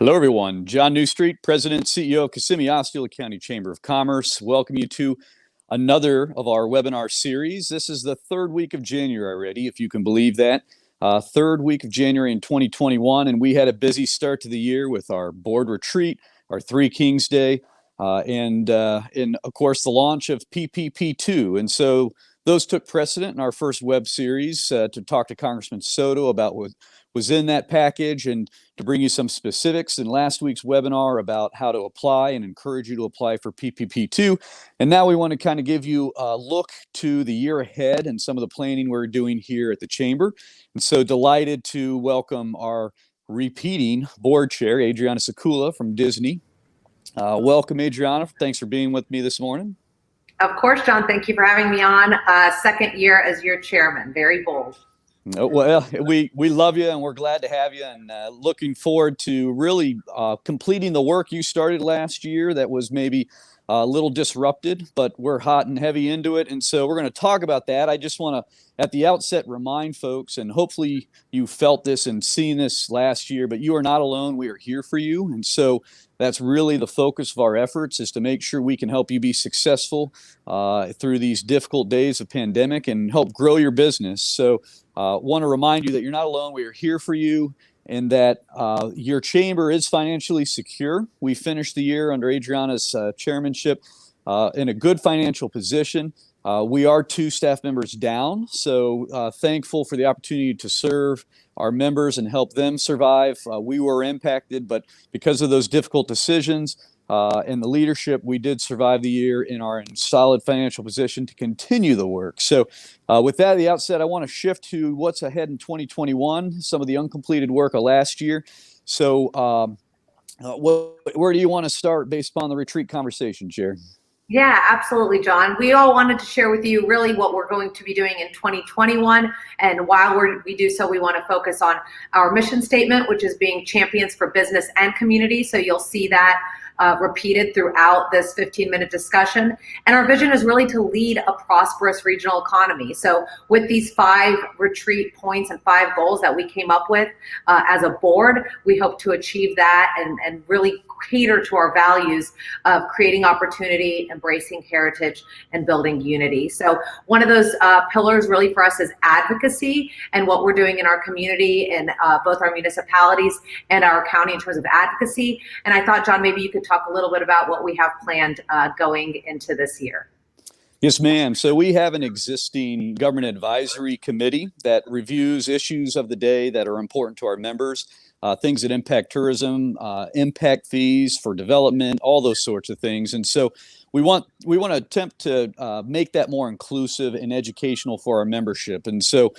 Hello, everyone. John Newstreet, President, CEO of Kissimmee, Osceola County Chamber of Commerce. Welcome you to another of our webinar series. This is the third week of January already, if you can believe that. Third week of January in 2021, and we had a busy start to the year with our board retreat, our Three Kings Day, and of course, the launch of PPP2. And so those took precedent in our first web series to talk to Congressman Soto about what was in that package and to bring you some specifics in last week's webinar about how to apply and encourage you to apply for PPP2. And now we want to kind of give you a look to the year ahead and some of the planning we're doing here at the Chamber. And so delighted to welcome our repeating board chair, Adrianna Sekula from Disney. Welcome, Adrianna. Thanks for being with me this morning. Of course, John. Thank you for having me on. Second year as your chairman. Very bold. Well, we love you and we're glad to have you, and looking forward to really completing the work you started last year that was maybe a little disrupted, but we're hot and heavy into it. And so we're going to talk about that. I just want to, at the outset, remind folks, and hopefully you felt this and seen this last year, but you are not alone. We are here for you. And so that's really the focus of our efforts, is to make sure we can help you be successful through these difficult days of pandemic and help grow your business. So want to remind you that you're not alone. We are here for you, and that your chamber is financially secure. We finished the year under Adrianna's chairmanship in a good financial position. We are 2 staff members down, so thankful for the opportunity to serve our members and help them survive. We were impacted, but because of those difficult decisions and the leadership, we did survive the year and are in solid financial position to continue the work. So with that at the outset, I want to shift to what's ahead in 2021, some of the uncompleted work of last year. So where do you want to start based upon the retreat conversation, Chair? Yeah, absolutely, John. We all wanted to share with you really what we're going to be doing in 2021. And while we do so, we want to focus on our mission statement, which is being champions for business and community. So you'll see that repeated throughout this 15-minute discussion. And our vision is really to lead a prosperous regional economy. So with these 5 retreat points and 5 goals that we came up with as a board, we hope to achieve that and really cater to our values of creating opportunity, embracing heritage, and building unity. So one of those pillars really for us is advocacy, and what we're doing in our community in both our municipalities and our county in terms of advocacy. And I thought, John, maybe you could talk a little bit about what we have planned going into this year. Yes, ma'am. So we have an existing government advisory committee that reviews issues of the day that are important to our members. Things that impact tourism, impact fees for development, all those sorts of things. And so we want to attempt to make that more inclusive and educational for our membership. And so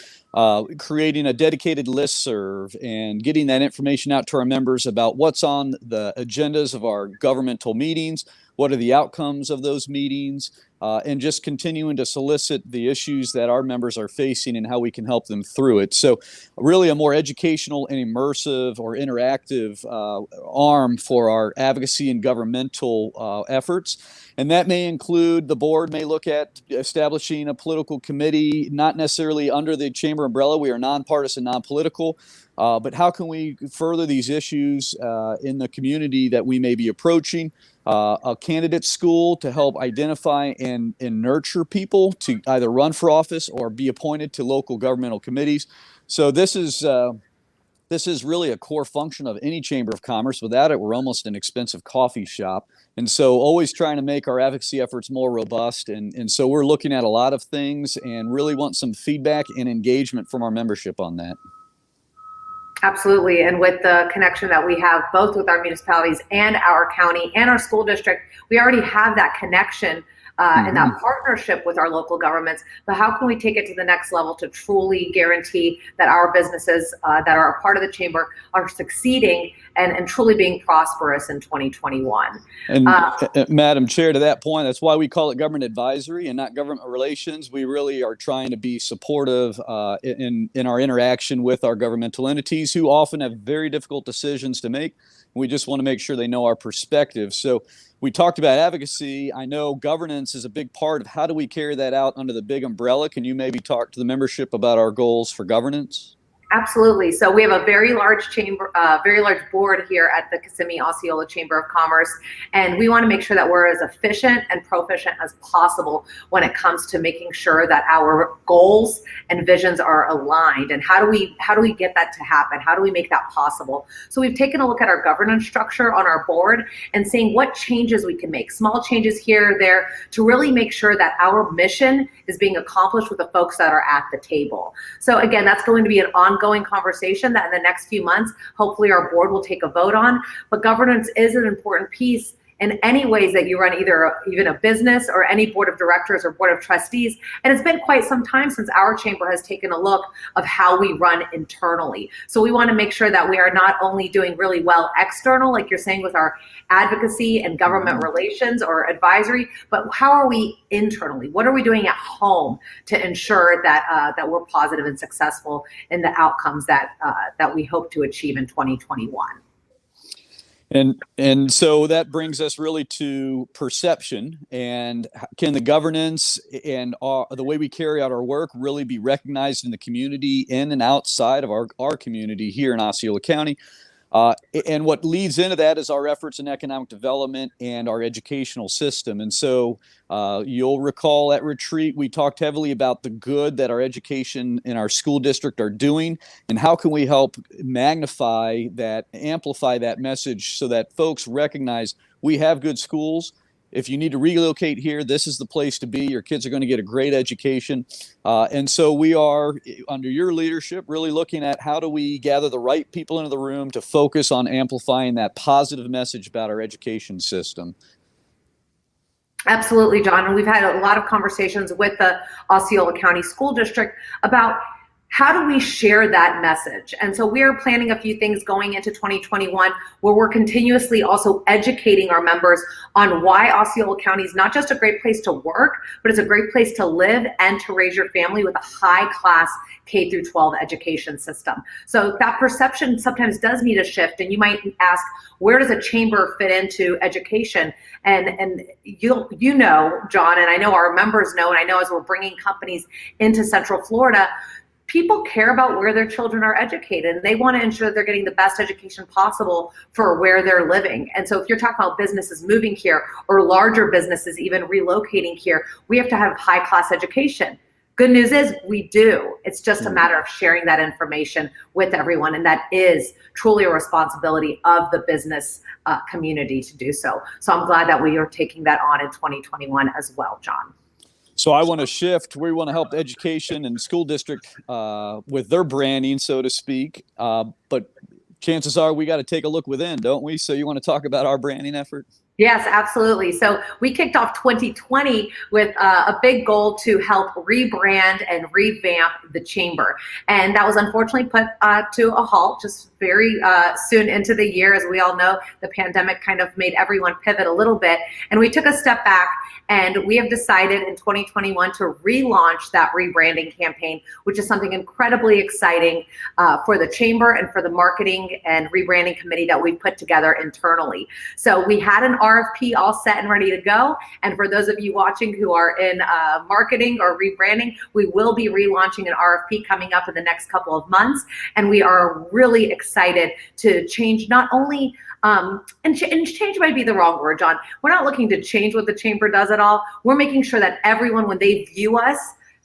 creating a dedicated listserv and getting that information out to our members about what's on the agendas of our governmental meetings, what are the outcomes of those meetings, and just continuing to solicit the issues that our members are facing and how we can help them through it. So really a more educational and immersive or interactive arm for our advocacy and governmental efforts. And that may include, the board may look at establishing a political committee, not necessarily under the chamber umbrella. We are nonpartisan, non-political. But how can we further these issues in the community that we may be approaching? A candidate school to help identify and nurture people to either run for office or be appointed to local governmental committees. So this is really a core function of any chamber of commerce. Without it, we're almost an expensive coffee shop. And so always trying to make our advocacy efforts more robust. And so we're looking at a lot of things and really want some feedback and engagement from our membership on that. Absolutely. And with the connection that we have both with our municipalities and our county and our school district, we already have that connection and that partnership with our local governments. But how can we take it to the next level to truly guarantee that our businesses that are a part of the chamber are succeeding and truly being prosperous in 2021? And Madam Chair, to that point, that's why we call it government advisory and not government relations. We really are trying to be supportive in our interaction with our governmental entities, who often have very difficult decisions to make. We just want to make sure they know our perspective. So we talked about advocacy. I know governance is a big part of how do we carry that out under the big umbrella. Can you maybe talk to the membership about our goals for governance? Absolutely. So we have a very large chamber, very large board here at the Kissimmee Osceola Chamber of Commerce, and we want to make sure that we're as efficient and proficient as possible when it comes to making sure that our goals and visions are aligned. And how do we get that to happen? How do we make that possible? So we've taken a look at our governance structure on our board and seeing what changes we can make, small changes here or there, to really make sure that our mission is being accomplished with the folks that are at the table. So again, that's going to be an ongoing conversation that in the next few months, hopefully our board will take a vote on. But governance is an important piece in any ways that you run even a business or any board of directors or board of trustees. And it's been quite some time since our chamber has taken a look of how we run internally. So we want to make sure that we are not only doing really well external, like you're saying with our advocacy and government relations or advisory, but how are we internally? What are we doing at home to ensure that that we're positive and successful in the outcomes that that we hope to achieve in 2021? And so that brings us really to perception, and can the governance and the way we carry out our work really be recognized in the community, in and outside of our community here in Osceola County? And what leads into that is our efforts in economic development and our educational system. And so you'll recall at retreat, we talked heavily about the good that our education and our school district are doing, and how can we help magnify that, amplify that message so that folks recognize we have good schools. If you need to relocate here, this is the place to be. Your kids are going to get a great education. And so we are, under your leadership, really looking at how do we gather the right people into the room to focus on amplifying that positive message about our education system. Absolutely, John. And we've had a lot of conversations with the Osceola County School District about how do we share that message? And so we're planning a few things going into 2021 where we're continuously also educating our members on why Osceola County is not just a great place to work, but it's a great place to live and to raise your family with a high-class K through 12 education system. So that perception sometimes does need a shift, and you might ask, where does a chamber fit into education? And you know, John, and I know our members know, and I know as we're bringing companies into Central Florida, people care about where their children are educated, and they want to ensure they're getting the best education possible for where they're living. And so if you're talking about businesses moving here or larger businesses even relocating here, we have to have high-class education. Good news is we do. It's just a matter of sharing that information with everyone, and that is truly a responsibility of the business community to do so. So I'm glad that we are taking that on in 2021 as well, John. So I want to shift. We want to help education and school district with their branding, so to speak. But chances are we got to take a look within, don't we? So you want to talk about our branding effort? Yes, absolutely. So we kicked off 2020 with a big goal to help rebrand and revamp the chamber. And that was unfortunately put to a halt just very soon into the year. As we all know, the pandemic kind of made everyone pivot a little bit. And we took a step back, and we have decided in 2021 to relaunch that rebranding campaign, which is something incredibly exciting for the chamber and for the marketing and rebranding committee that we've put together internally. So we had an RFP all set and ready to go. And for those of you watching who are in marketing or rebranding, we will be relaunching an RFP coming up in the next couple of months. And we are really excited to change not only and change might be the wrong word, John. We're not looking to change what the chamber does at all. We're making sure that everyone, when they view us,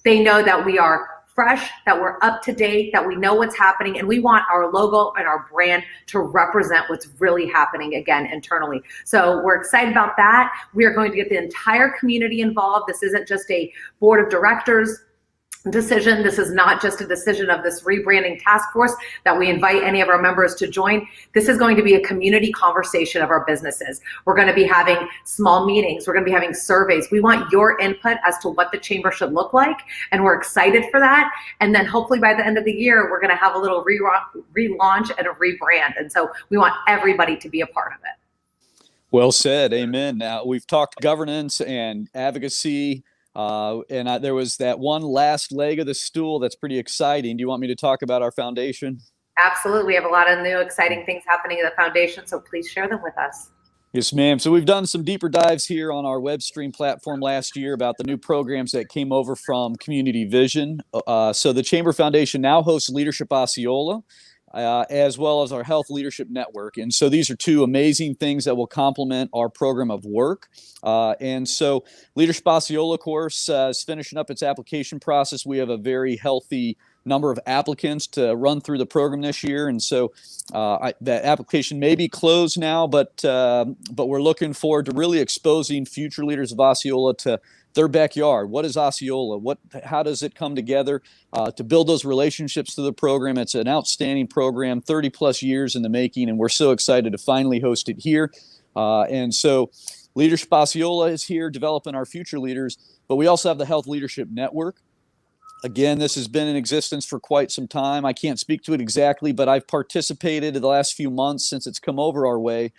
they know that we are fresh, that we're up to date, that we know what's happening, and we want our logo and our brand to represent what's really happening again internally. So we're excited about that. We are going to get the entire community involved. This isn't just a board of directors decision. This is not just a decision of this rebranding task force that we invite any of our members to join. This is going to be a community conversation of our businesses. We're going to be having small meetings. We're going to be having surveys. We want your input as to what the chamber should look like, and we're excited for that. And then hopefully by the end of the year, we're going to have a little relaunch and a rebrand. And so we want everybody to be a part of it. Well said. Amen. Now, we've talked governance and advocacy. There was that one last leg of the stool that's pretty exciting. Do you want me to talk about our foundation? Absolutely. We have a lot of new exciting things happening at the foundation, so please share them with us. Yes, ma'am. So we've done some deeper dives here on our web stream platform last year about the new programs that came over from Community Vision. So the Chamber Foundation now hosts Leadership Osceola, as well as our Health Leadership Network. And so these are two amazing things that will complement our program of work. And so Leadership Osceola, of course, is finishing up its application process. We have a very healthy number of applicants to run through the program this year, and so that application may be closed now, but we're looking forward to really exposing future leaders of Osceola to their backyard. What is Osceola? How does it come together to build those relationships through the program? It's an outstanding program, 30 plus years in the making, and we're so excited to finally host it here. And so Leadership Osceola is here developing our future leaders, but we also have the Health Leadership Network. Again, this has been in existence for quite some time. I can't speak to it exactly, but I've participated in the last few months since it's come over our way.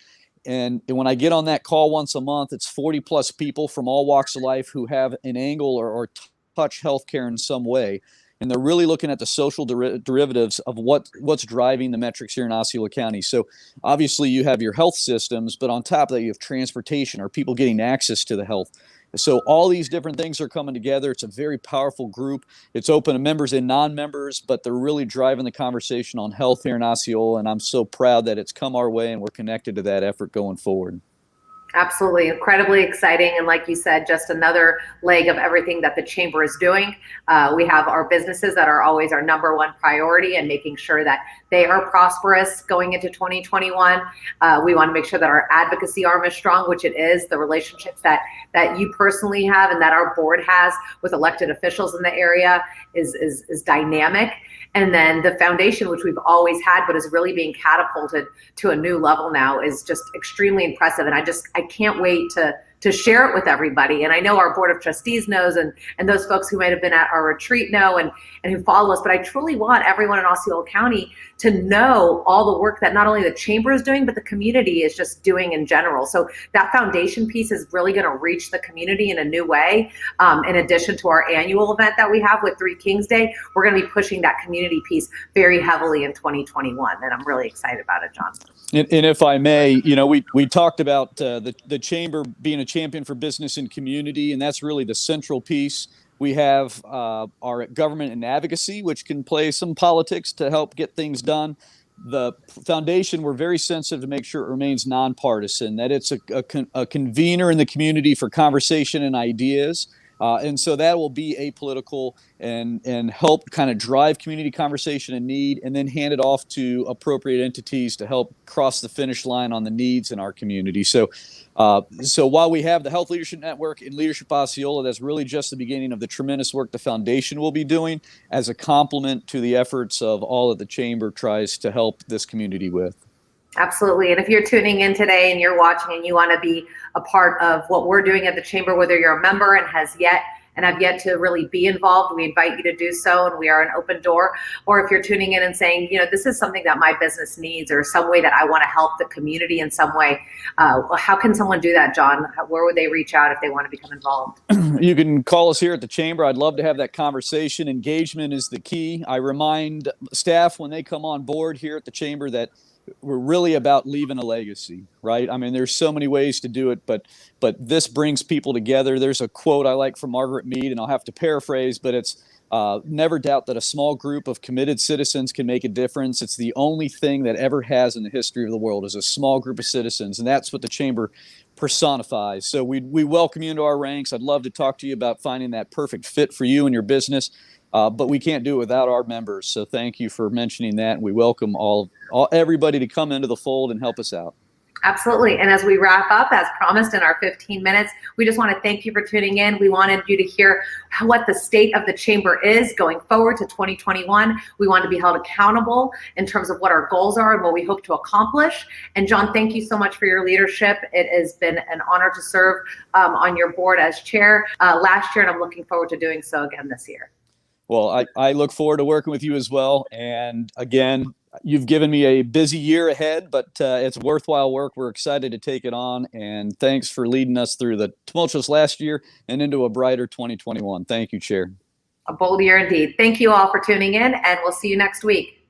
And when I get on that call once a month, it's 40 plus people from all walks of life who have an angle or touch healthcare in some way. And they're really looking at the social derivatives of what's driving the metrics here in Osceola County. So obviously you have your health systems, but on top of that, you have transportation. Are people getting access to the health? So all these different things are coming together. It's a very powerful group. It's open to members and non-members, but they're really driving the conversation on health here in Osceola, and I'm so proud that it's come our way and we're connected to that effort going forward. Absolutely, incredibly exciting, and like you said, just another leg of everything that the Chamber is doing. We have our businesses that are always our number one priority, and making sure that they are prosperous going into 2021. We want to make sure that our advocacy arm is strong, which it is. The relationships that you personally have and that our board has with elected officials in the area is dynamic. And then the foundation, which we've always had, but is really being catapulted to a new level now, is just extremely impressive. And I can't wait to share it with everybody. And I know our board of trustees knows, and those folks who might have been at our retreat know, and who follow us, but I truly want everyone in Osceola County to know all the work that not only the Chamber is doing, but the community is just doing in general. So that foundation piece is really going to reach the community in a new way. In addition to our annual event that we have with Three Kings Day, we're going to be pushing that community piece very heavily in 2021. And I'm really excited about it, John. And if I may, we talked about the Chamber being a champion for business and community, and that's really the central piece. We have our government and advocacy, which can play some politics to help get things done. The foundation, we're very sensitive to make sure it remains nonpartisan, that it's a convener in the community for conversation and ideas. And so that will be apolitical and help kind of drive community conversation and need, and then hand it off to appropriate entities to help cross the finish line on the needs in our community. So while we have the Health Leadership Network and Leadership Osceola, that's really just the beginning of the tremendous work the foundation will be doing as a complement to the efforts of all that the Chamber tries to help this community with. Absolutely. And if you're tuning in today and you're watching and you want to be a part of what we're doing at the Chamber, whether you're a member and have yet to really be involved, we invite you to do so, and we are an open door. Or if you're tuning in and saying, this is something that my business needs, or some way that I want to help the community in some way, how can someone do that, John? Where would they reach out if they want to become involved? You can call us here at the Chamber. I'd love to have that conversation. Engagement is the key. I remind staff when they come on board here at the Chamber that we're really about leaving a legacy, right? I mean, there's so many ways to do it, but this brings people together. There's a quote I like from Margaret Mead, and I'll have to paraphrase, but it's never doubt that a small group of committed citizens can make a difference. It's the only thing that ever has in the history of the world, is a small group of citizens, and that's what the Chamber personifies. So we welcome you into our ranks. I'd love to talk to you about finding that perfect fit for you and your business. But we can't do it without our members. So thank you for mentioning that. We welcome everybody to come into the fold and help us out. Absolutely. And as we wrap up, as promised in our 15 minutes, we just want to thank you for tuning in. We wanted you to hear what the state of the Chamber is going forward to 2021. We want to be held accountable in terms of what our goals are and what we hope to accomplish. And John, thank you so much for your leadership. It has been an honor to serve on your board as chair last year, and I'm looking forward to doing so again this year. Well, I look forward to working with you as well. And again, you've given me a busy year ahead, but it's worthwhile work. We're excited to take it on. And thanks for leading us through the tumultuous last year and into a brighter 2021. Thank you, Chair. A bold year indeed. Thank you all for tuning in, and we'll see you next week.